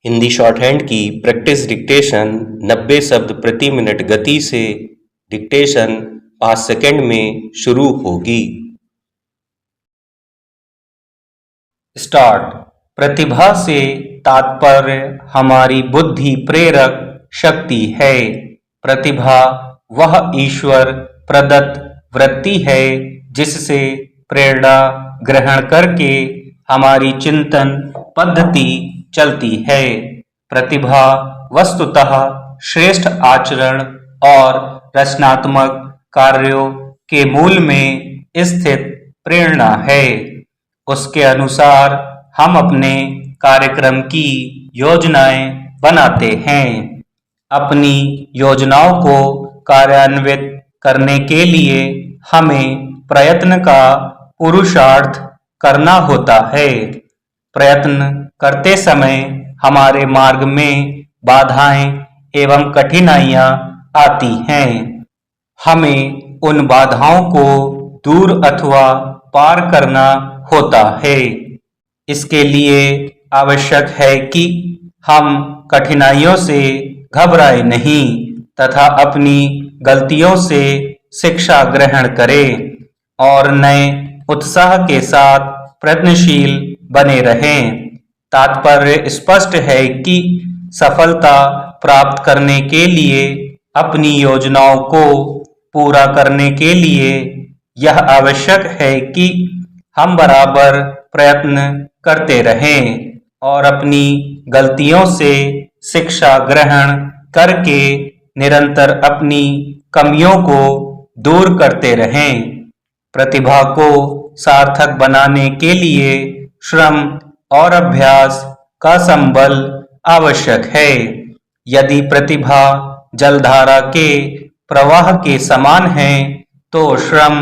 Hindi short hand की practice dictation 90 शब्द प्रति मिनट गति से डिक्टेशन 5 सेकंड में शुरू होगी। स्टार्ट। प्रतिभा से तात्पर्य हमारी बुद्धि प्रेरक शक्ति है। प्रतिभा वह ईश्वर प्रदत्त वृत्ति है जिससे प्रेरणा ग्रहण करके हमारी चिंतन पद्धति चलती है। प्रतिभा वस्तुतः श्रेष्ठ आचरण और रचनात्मक कार्यों के मूल में स्थित प्रेरणा है। उसके अनुसार हम अपने कार्यक्रम की योजनाएं बनाते हैं। अपनी योजनाओं को कार्यान्वित करने के लिए हमें प्रयत्न का पुरुषार्थ करना होता है। प्रयत्न करते समय हमारे मार्ग में बाधाएं एवं कठिनाइयां आती हैं। हमें उन बाधाओं को दूर अथवा पार करना होता है। इसके लिए आवश्यक है कि हम कठिनाइयों से घबराएं नहीं तथा अपनी गलतियों से शिक्षा ग्रहण करें और नए उत्साह के साथ प्रयत्नशील बने रहें। तात्पर्य स्पष्ट है कि सफलता प्राप्त करने के लिए अपनी योजनाओं को पूरा करने के लिए यह आवश्यक है कि हम बराबर प्रयत्न करते रहें और अपनी गलतियों से शिक्षा ग्रहण करके निरंतर अपनी कमियों को दूर करते रहें। प्रतिभा को सार्थक बनाने के लिए श्रम और अभ्यास का संबल आवश्यक है। यदि प्रतिभा जलधारा के प्रवाह के समान है तो श्रम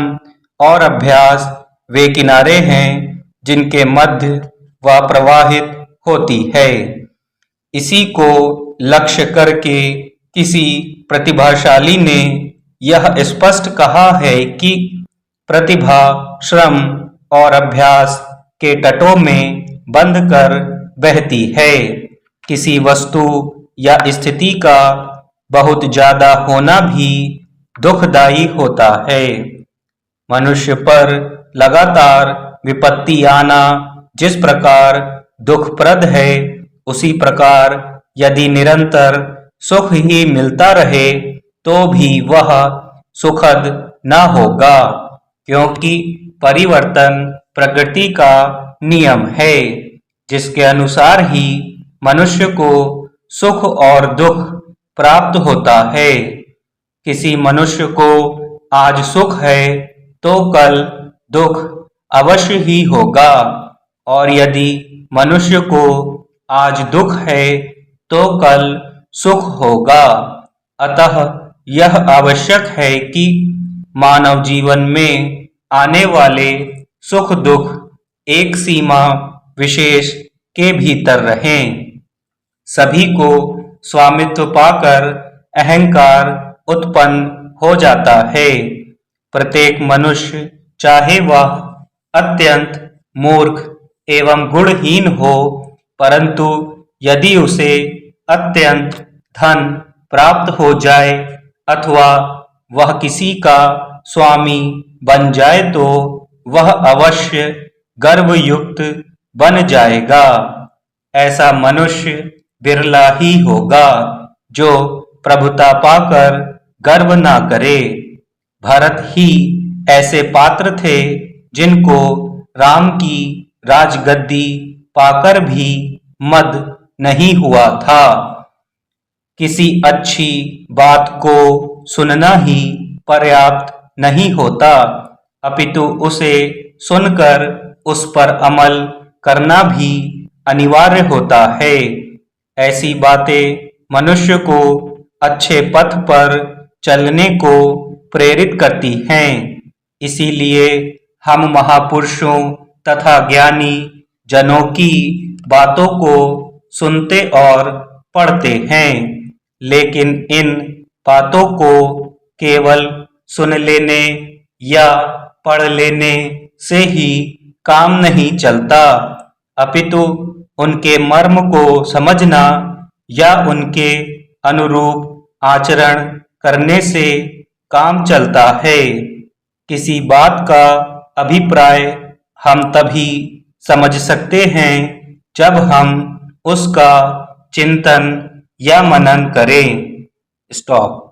और अभ्यास वे किनारे हैं जिनके मध्य वह प्रवाहित होती है। इसी को लक्ष्य करके किसी प्रतिभाशाली ने यह स्पष्ट कहा है कि प्रतिभा श्रम और अभ्यास के तटों में बंध कर बहती है। किसी वस्तु या स्थिति का बहुत ज्यादा होना भी दुखदायी होता है। मनुष्य पर लगातार विपत्ति आना जिस प्रकार दुखप्रद है, उसी प्रकार यदि निरंतर सुख ही मिलता रहे तो भी वह सुखद न होगा, क्योंकि परिवर्तन प्रकृति का नियम है जिसके अनुसार ही मनुष्य को सुख और दुख प्राप्त होता है। किसी मनुष्य को आज सुख है तो कल दुख अवश्य ही होगा, और यदि मनुष्य को आज दुख है तो कल सुख होगा। अतः यह आवश्यक है कि मानव जीवन में आने वाले सुख दुख एक सीमा विशेष के भीतर रहें। सभी को स्वामित्व पाकर अहंकार उत्पन्न हो जाता है। प्रत्येक मनुष्य चाहे वह अत्यंत मूर्ख एवं गुणहीन हो, परंतु यदि उसे अत्यंत धन प्राप्त हो जाए अथवा वह किसी का स्वामी बन जाए तो वह अवश्य गर्वयुक्त बन जाएगा। ऐसा मनुष्य बिरला ही होगा जो प्रभुता पाकर गर्व ना करे। भरत ही ऐसे पात्र थे जिनको राम की राजगद्दी पाकर भी मद नहीं हुआ था। किसी अच्छी बात को सुनना ही पर्याप्त नहीं होता, अपितु उसे सुनकर उस पर अमल करना भी अनिवार्य होता है। ऐसी बातें मनुष्य को अच्छे पथ पर चलने को प्रेरित करती हैं। इसीलिए हम महापुरुषों तथा ज्ञानी जनों की बातों को सुनते और पढ़ते हैं, लेकिन इन बातों को केवल सुन लेने या पढ़ लेने से ही काम नहीं चलता, अपितु उनके मर्म को समझना या उनके अनुरूप आचरण करने से काम चलता है। किसी बात का अभिप्राय हम तभी समझ सकते हैं जब हम उसका चिंतन या मनन करें। स्टॉप।